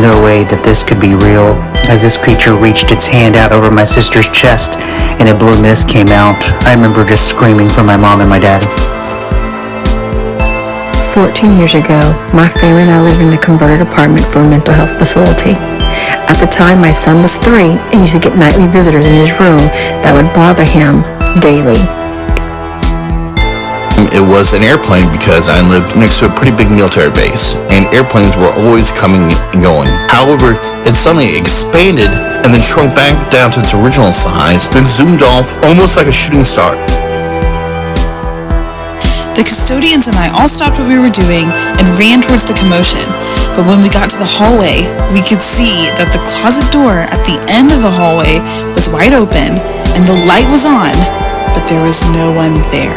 no way that this could be real. As this creature reached its hand out over my sister's chest and a blue mist came out, I remember just screaming for my mom and my dad. 14 years ago, my family and I lived in a converted apartment for a mental health facility. At the time, my son was 3 and used to get nightly visitors in his room that would bother him daily. It was an airplane because I lived next to a pretty big military base, and airplanes were always coming and going. However, it suddenly expanded and then shrunk back down to its original size, then zoomed off almost like a shooting star. The custodians and I all stopped what we were doing and ran towards the commotion, but when we got to the hallway, we could see that the closet door at the end of the hallway was wide open and the light was on, but there was no one there.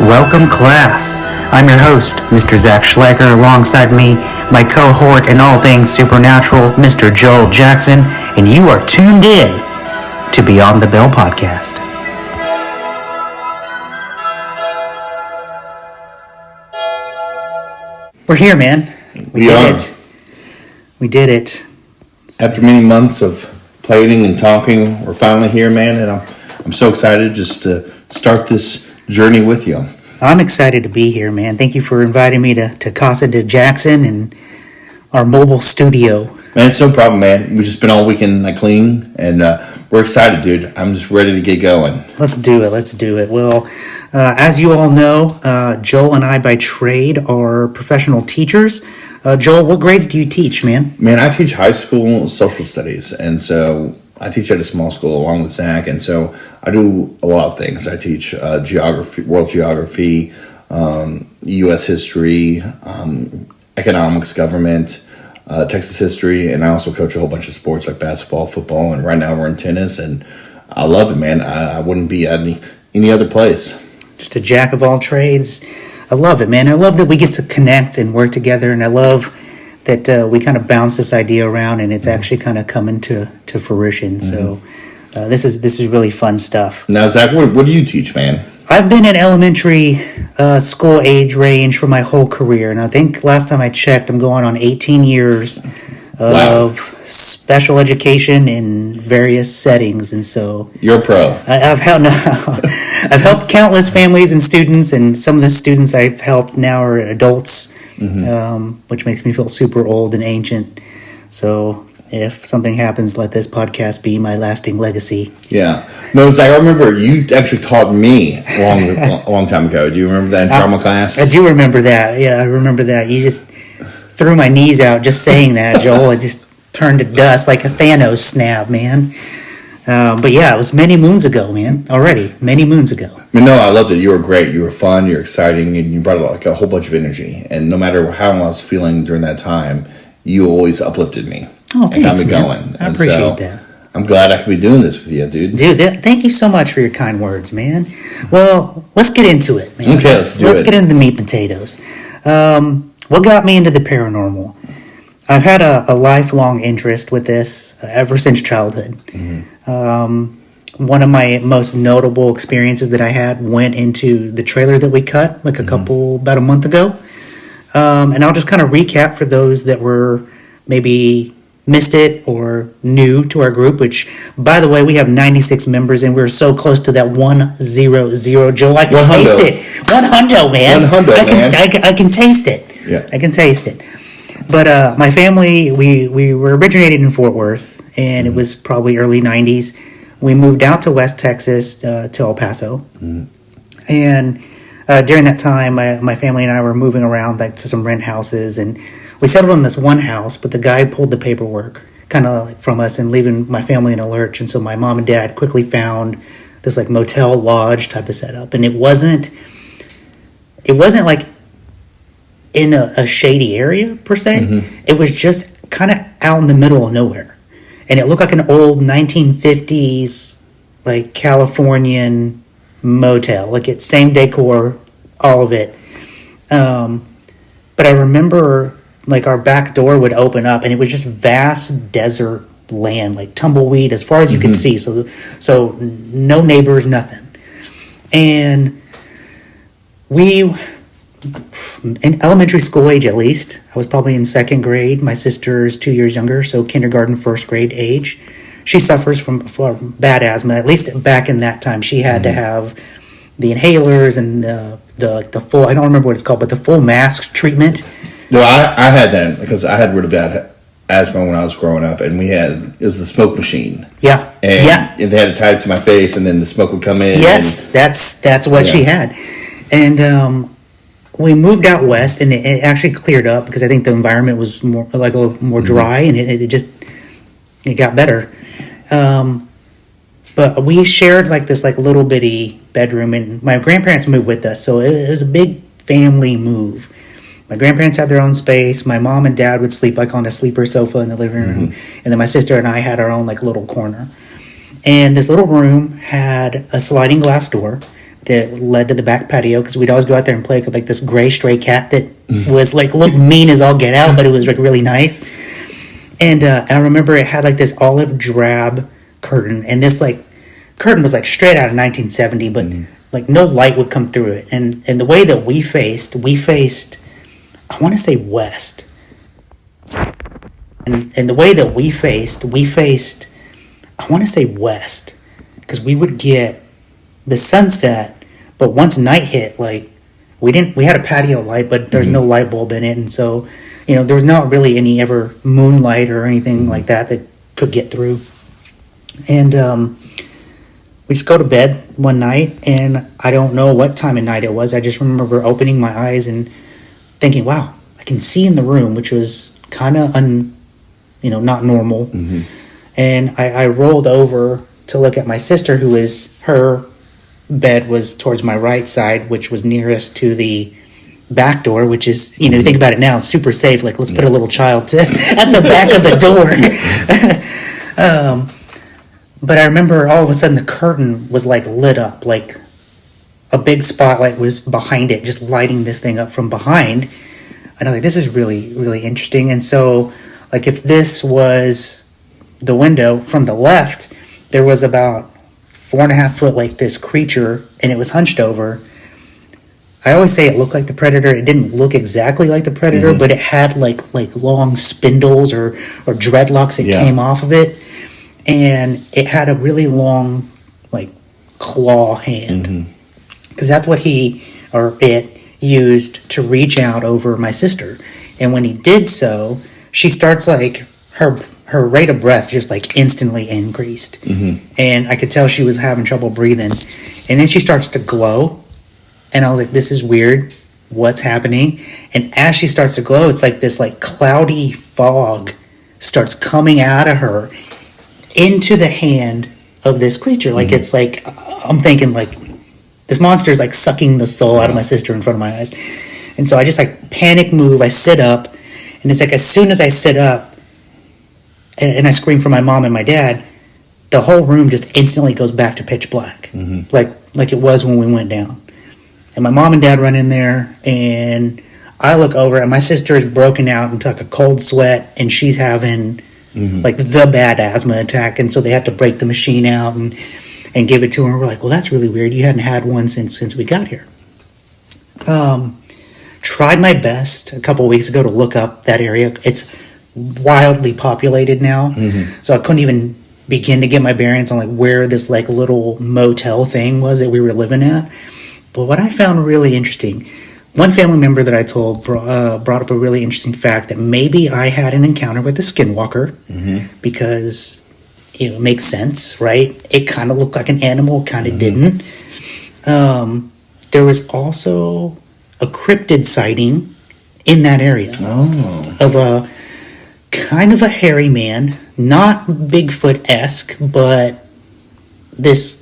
Welcome, class. I'm your host, Mr. Zach Schlager. Alongside me, my cohort in all things supernatural, Mr. Joel Jackson, and you are tuned in to Beyond the Bell podcast. We're here, man. We did it. We did it. After many months of planning and talking, we're finally here, man, and I'm so excited just to start this journey with you. I'm excited to be here, man. Thank you for inviting me to Casa de Jackson and our mobile studio. Man, it's no problem, man. We've just been all weekend clean, and we're excited, dude. I'm just ready to get going. Let's do it. Well, as you all know, Joel and I by trade are professional teachers. Joel, what grades do you teach, man? Man, I teach high school social studies, and so I teach at a small school along with Zach, and so I do a lot of things. I teach geography, world geography, U.S. history, economics, government, Texas history, and I also coach a whole bunch of sports like basketball, football, and right now we're in tennis, and I love it, man. I wouldn't be at any other place. Just a jack of all trades. I love it, man. I love that we get to connect and work together, and I love that we kind of bounce this idea around, and it's actually kind of coming to fruition. Mm-hmm. So this is really fun stuff. Now, Zach, what do you teach, man? I've been in elementary school age range for my whole career, and I think last time I checked, I'm going on 18 years of special education in various settings, and so you're a pro. I've helped countless families and students, and some of the students I've helped now are adults. Mm-hmm. Which makes me feel super old and ancient. So if something happens, let this podcast be my lasting legacy. Yeah. No, Zach, I remember you actually taught me a long time ago. Do you remember that in trauma class? I do remember that. Yeah, I remember that. You just threw my knees out just saying that, Joel. I just turned to dust like a Thanos snap, man. But yeah, it was many moons ago, man. Already, many moons ago. I mean, no, I loved it. You were great. You were fun. You were exciting, and you brought like a whole bunch of energy. And no matter how I was feeling during that time, you always uplifted me. Oh, thanks, and got me man. going. I appreciate that. I'm glad I could be doing this with you, dude. Thank you so much for your kind words, man. Well, let's get into it, man. Okay, let's get into the meat and potatoes. What got me into the paranormal? I've had a lifelong interest with this ever since childhood. Mm-hmm. One of my most notable experiences that I had went into the trailer that we cut like about a month ago. And I'll just kind of recap for those that were maybe missed it or new to our group, which, by the way, we have 96 members and we're so close to that 100. Joe, I can taste it. 100, man. 100, man. I can taste it. Yeah. I can taste it. But my family, we were originated in Fort Worth, and it was probably early 90s. We moved out to West Texas to El Paso. And during that time, my family and I were moving around like to some rent houses, and we settled on this one house, but the guy pulled the paperwork kind of like from us and leaving my family in a lurch. And so my mom and dad quickly found this like motel lodge type of setup. And it wasn't like in a shady area per se. Mm-hmm. It was just kind of out in the middle of nowhere. And it looked like an old 1950s like Californian motel, like it's same decor, all of it. But I remember like our back door would open up and it was just vast desert land, like tumbleweed as far as you could see. So no neighbors, nothing. And we in elementary school age at least. I was probably in second grade. My sister is 2 years younger, so kindergarten, first grade age. She suffers from bad asthma. At least back in that time, she had to have the inhalers and the full, I don't remember what it's called, but the full mask treatment. No, I had that because I had really bad asthma when I was growing up, and it was the smoke machine. Yeah. And they had it tied to my face, and then the smoke would come in. Yes, that's what she had. And we moved out west, and it actually cleared up because I think the environment was more like a little more dry, and it got better. But we shared like this like little bitty bedroom, and my grandparents moved with us, so it was a big family move. My grandparents had their own space. My mom and dad would sleep like on a sleeper sofa in the living room, and then my sister and I had our own like little corner. And this little room had a sliding glass door that led to the back patio because we'd always go out there and play with like this gray stray cat that was like looked mean as all get out, but it was like really nice. And I remember it had like this olive drab curtain, and this like curtain was like straight out of 1970, but like no light would come through it. And the way that we faced, I want to say west. And the way that we faced, I want to say west, because we would get the sunset, but once night hit, like we had a patio light, but there's no light bulb in it, and so there was not really any ever moonlight or anything like that could get through. And we just go to bed one night, and I don't know what time of night it was. I just remember opening my eyes and thinking, wow, I can see in the room, which was kind of not normal. And I rolled over to look at my sister, her bed was towards my right side, which was nearest to the back door, which is, think about it now, it's super safe. Like, let's put a little child at the back of the door. But I remember all of a sudden the curtain was like lit up, like a big spotlight was behind it, just lighting this thing up from behind. And I'm like, this is really, really interesting. And so, like, if this was the window from the left, there was about 4.5 foot, like this creature, and it was hunched over. I always say it looked like the Predator. It didn't look exactly like the Predator, but it had like long spindles or dreadlocks that came off of it. And it had a really long, like, claw hand. Because that's what it used to reach out over my sister. And when he did so, she starts like her rate of breath just like instantly increased. And I could tell she was having trouble breathing. And then she starts to glow, and I was like, this is weird, what's happening? And as she starts to glow, it's like this like cloudy fog starts coming out of her into the hand of this creature. Like it's like, I'm thinking like this monster is like sucking the soul out of my sister in front of my eyes. And so I just like panic move, I sit up, and it's like as soon as I sit up and I scream for my mom and my dad, the whole room just instantly goes back to pitch black. Like it was when we went down. And my mom and dad run in there, and I look over, and my sister is broken out into like a cold sweat, and she's having like the bad asthma attack, and so they had to break the machine out and give it to her. We're like, well, that's really weird. You hadn't had one since we got here. Tried my best a couple of weeks ago to look up that area. It's wildly populated now, so I couldn't even begin to get my bearings on like where this like little motel thing was that we were living at. But what I found really interesting, one family member that I told brought up a really interesting fact that maybe I had an encounter with a skinwalker, because it makes sense, right? It kind of looked like an animal, kind of didn't. There was also a cryptid sighting in that area of a kind of a hairy man, not Bigfoot-esque, but this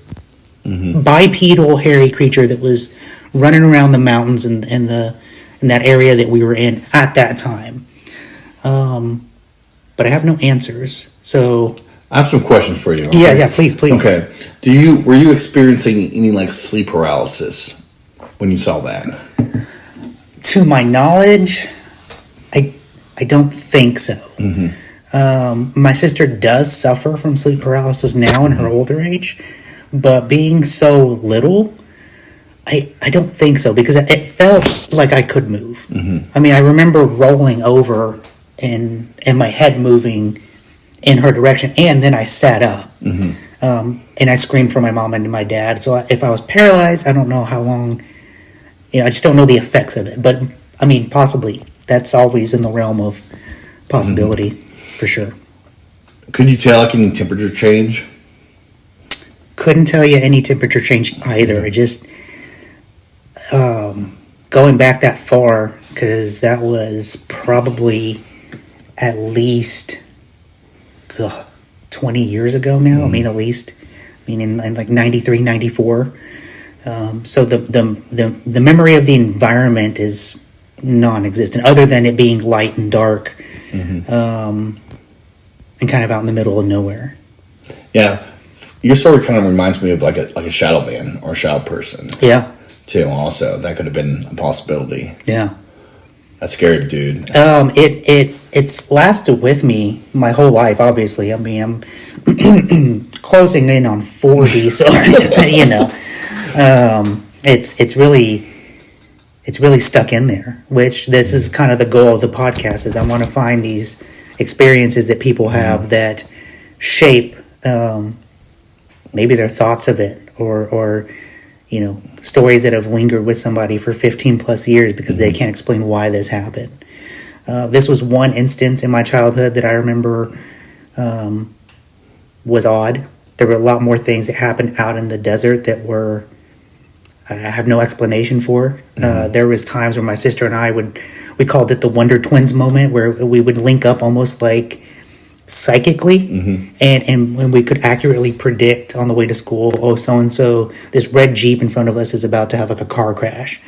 bipedal hairy creature that was running around the mountains in that area that we were in at that time. But I have no answers. So I have some questions for you. Okay? Yeah, please. Okay. Were you experiencing any like sleep paralysis when you saw that? To my knowledge, I don't think so. My sister does suffer from sleep paralysis now in her older age, but being so little, I don't think so, because it felt like I could move. I mean, I remember rolling over and my head moving in her direction, and then I sat up. And I screamed for my mom and my dad. So if I was paralyzed, I don't know how long. I just don't know the effects of it. But I mean, possibly that's always in the realm of possibility, for sure. Could you tell like any temperature change? Couldn't tell you any temperature change either. I just going back that far, because that was probably at least 20 years ago now. I mean, at least. I mean, in like 93, 94. So the memory of the environment is non-existent, other than it being light and dark, and kind of out in the middle of nowhere. Yeah, your story kind of reminds me of like a shadow man or a shadow person. Yeah. Too. Also, that could have been a possibility. Yeah. That's scary, dude. It's lasted with me my whole life. Obviously, I mean, I'm closing in on 40, so it's really stuck in there. Which this is kind of the goal of the podcast, is I want to find these experiences that people have that shape maybe their thoughts of it, or stories that have lingered with somebody for 15 plus years because they can't explain why this happened. This was one instance in my childhood that I remember was odd. There were a lot more things that happened out in the desert that I have no explanation for. There was times where my sister and I we called it the Wonder Twins moment, where we would link up almost like psychically, and when we could accurately predict on the way to school, so-and-so, this red Jeep in front of us is about to have like a car crash.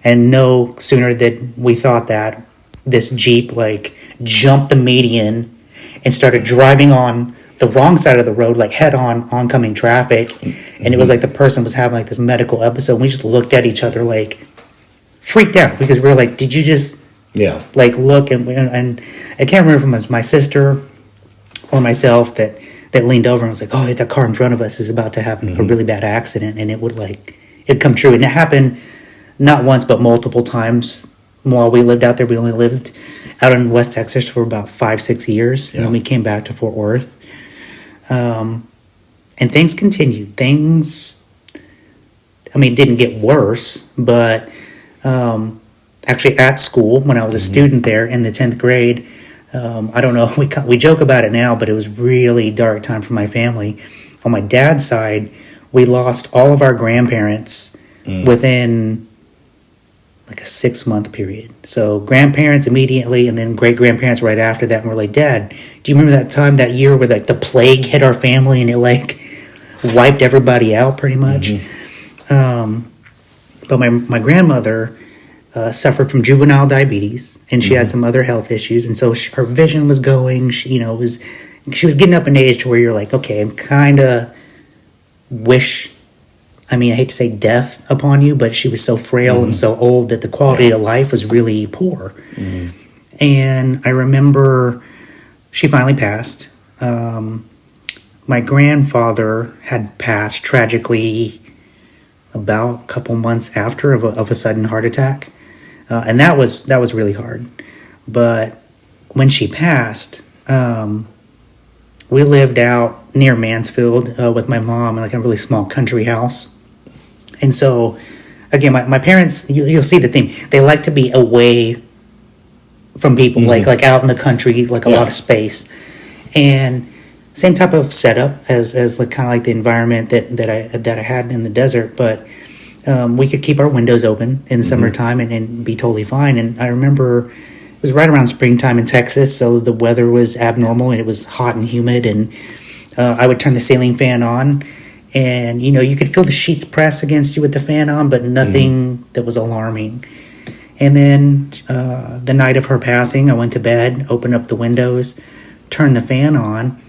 And no sooner did we thought that, this Jeep like jumped the median and started driving on the wrong side of the road, like head on oncoming traffic. And it was like the person was having like this medical episode. And we just looked at each other like freaked out, because we were like, did you just like look? And I can't remember if it was my sister or myself that leaned over and was like, oh, that car in front of us is about to have a really bad accident. And it'd come true. And it happened not once, but multiple times while we lived out there. We only lived out in West Texas for about 5-6 years. And then we came back to Fort Worth. And things continued. Things, I mean, didn't get worse, but actually at school, when I was a student there in the 10th grade, I don't know, we joke about it now, but it was really dark time for my family. On my dad's side, we lost all of our grandparents within like a 6-month period. So grandparents immediately, and then great-grandparents right after that. And we're like, Dad, do you remember that year where like the plague hit our family and it like wiped everybody out pretty much? But my grandmother suffered from juvenile diabetes, and she had some other health issues, and so her vision was going. She was getting up in age to where you're like, okay, I'm kind of I hate to say death upon you, but she was so frail and so old that the quality of life was really poor. And I remember she finally passed. My grandfather had passed tragically about a couple months after of a sudden heart attack. And that was really hard. But when she passed, we lived out near Mansfield with my mom in like a really small country house. And so, again, my parents, you'll see the theme. They like to be away from people, like out in the country, like a lot of space. And same type of setup as like kind of like the environment that I had in the desert, but we could keep our windows open in the summertime and be totally fine. And I remember it was right around springtime in Texas, so the weather was abnormal and it was hot and humid, and I would turn the ceiling fan on, and you could feel the sheets press against you with the fan on, but nothing that was alarming. And then the night of her passing, I went to bed, opened up the windows, turned the fan on,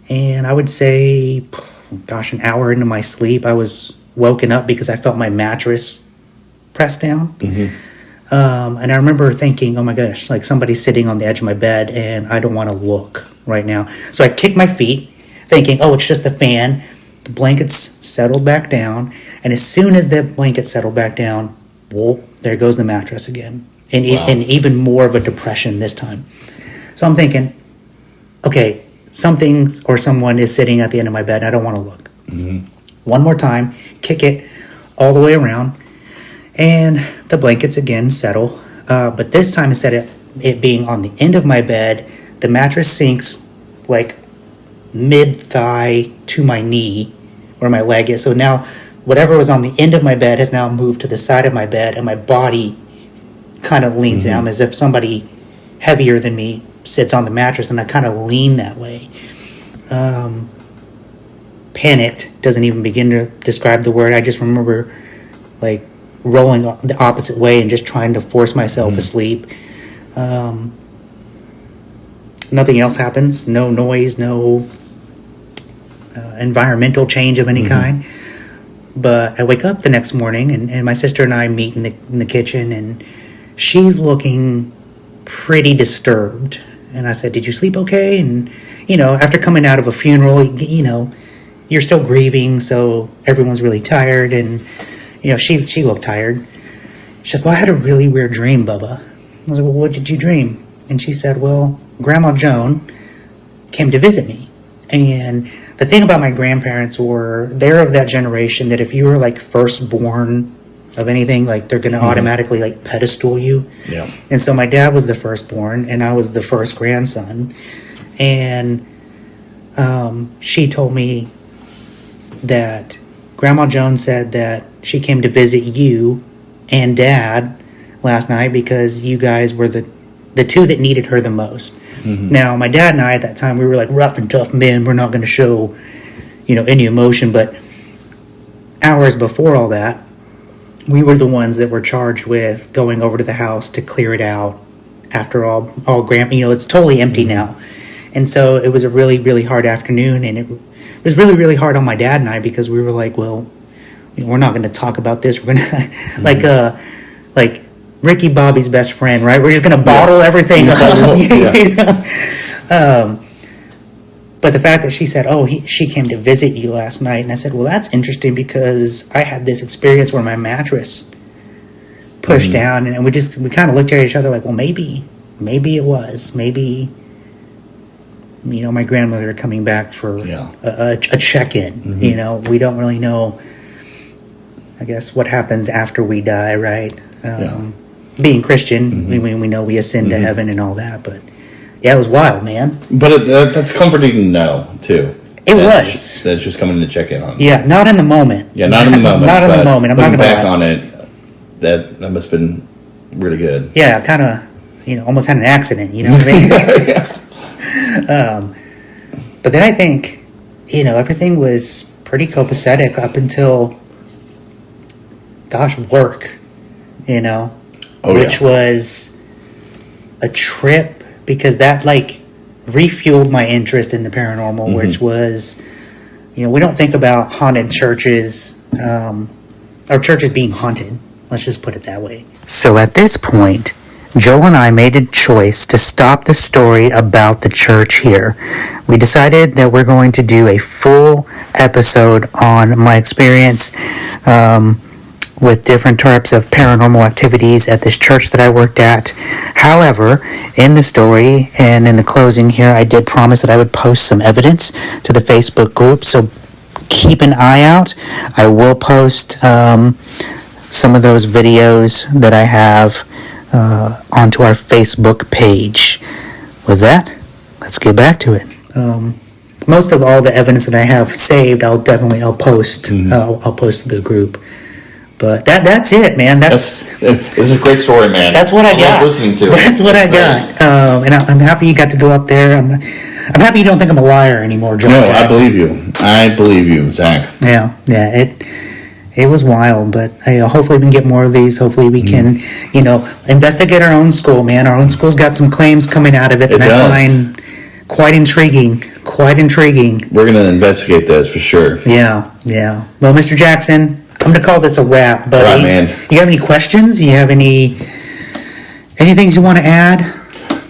and I would say, an hour into my sleep, I was woken up because I felt my mattress pressed down. And I remember thinking, oh my gosh, like somebody's sitting on the edge of my bed and I don't want to look right now. So I kicked my feet thinking, oh, it's just the fan. The blankets settled back down. And as soon as the blanket settled back down, well, there goes the mattress again. And, and even more of a depression this time. So I'm thinking, okay, something or someone is sitting at the end of my bed and I don't want to look. One more time, kick it all the way around, and the blankets again settle. But this time, instead of it being on the end of my bed, the mattress sinks like mid-thigh to my knee where my leg is. So now whatever was on the end of my bed has now moved to the side of my bed, and my body kind of leans down as if somebody heavier than me sits on the mattress, and I kind of lean that way. Panicked doesn't even begin to describe the word. I just remember like rolling the opposite way and just trying to force myself asleep. Nothing else happens. No noise, no environmental change of any kind. But I wake up the next morning, and my sister and I meet in the kitchen, and she's looking pretty disturbed. And I said, "Did you sleep okay?" And, after coming out of a funeral, you're still grieving, so everyone's really tired. And, she looked tired. She's like, "Well, I had a really weird dream, Bubba." I was like, "Well, what did you dream?" And she said, "Well, Grandma Joan came to visit me." And the thing about my grandparents they're of that generation that if you were like firstborn of anything, like they're going to automatically like pedestal you. Yeah. And so my dad was the firstborn, and I was the first grandson. And she told me that Grandma Joan said that she came to visit you and Dad last night because you guys were the two that needed her the most. Now, my dad and I at that time, we were like rough and tough men. We're not going to show, any emotion. But hours before all that, we were the ones that were charged with going over to the house to clear it out after all it's totally empty now. And so it was a really, really hard afternoon, and it was really, really hard on my dad and I because we were like, well, we're not going to talk about this. We're going to, like Ricky Bobby's best friend, right? We're just going to bottle everything up. But the fact that she said, she came to visit you last night. And I said, well, that's interesting because I had this experience where my mattress pushed down, and we kind of looked at each other like, well, maybe it was. Maybe, my grandmother coming back for a check-in. We don't really know, I guess, what happens after we die, right? Being Christian, we know we ascend to heaven and all that, but yeah, it was wild, man. But that's comforting to know, too. It was. That's just coming to check in on. Yeah, not in the moment. Yeah, not in the moment. Not in the moment. I'm not going to back on it, that must have been really good. Yeah, kind of, almost had an accident, you know what I mean? But then I think, everything was pretty copacetic up until, work, which was a trip because that refueled my interest in the paranormal, which was, we don't think about haunted churches, or churches being haunted. Let's just put it that way. So at this point, Joel and I made a choice to stop the story about the church here. We decided that we're going to do a full episode on my experience with different types of paranormal activities at this church that I worked at. However, in the story and in the closing here, I did promise that I would post some evidence to the Facebook group, so keep an eye out. I will post some of those videos that I have onto our Facebook page. With that, let's get back to it. Most of all the evidence that I have saved, I'll post. I'll post to the group. But that's it, man. This is a great story, man. That's what I got. Listening to that's what I got. And I'm happy you got to go up there. I'm happy you don't think I'm a liar anymore, Joel. No, Jackson. I believe you, Zach. Yeah. It was wild, but hopefully we can get more of these. Hopefully we can, investigate our own school, man. Our own school's got some claims coming out of it that I find quite intriguing. We're going to investigate those for sure. Yeah. Well, Mr. Jackson, I'm going to call this a wrap, buddy. All right, man. You have any questions? You have any things you want to add?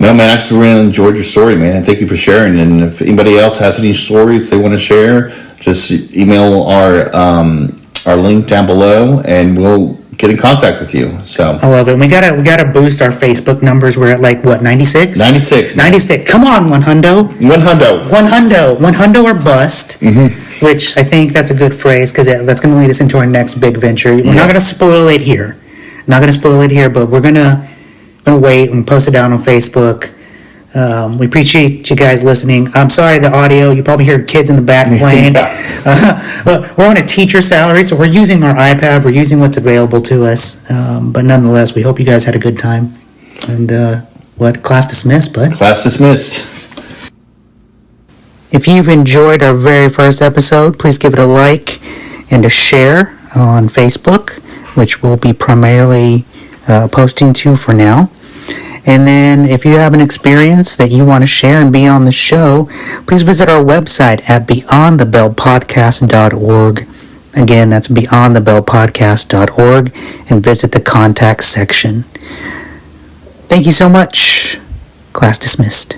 No, man, I just really enjoyed your story, man, and thank you for sharing. And if anybody else has any stories they want to share, just email our are linked down below, and we'll get in contact with you. So I love it. We gotta boost our Facebook numbers. We're at like what, 96? 96. 96. Come on, 100. 100 or bust. Which I think that's a good phrase, because that's going to lead us into our next big venture. We're not going to spoil it here. But we're gonna wait and post it down on Facebook. We appreciate you guys listening. I'm sorry, the audio, you probably hear kids in the back playing. But we're on a teacher salary, so we're using our iPad, we're using what's available to us. But nonetheless, we hope you guys had a good time. And class dismissed, bud? Class dismissed. If you've enjoyed our very first episode, please give it a like and a share on Facebook, which we'll be primarily posting to for now. And then if you have an experience that you want to share and be on the show, please visit our website at beyondthebellpodcast.org. Again, that's beyondthebellpodcast.org, and visit the contact section. Thank you so much. Class dismissed.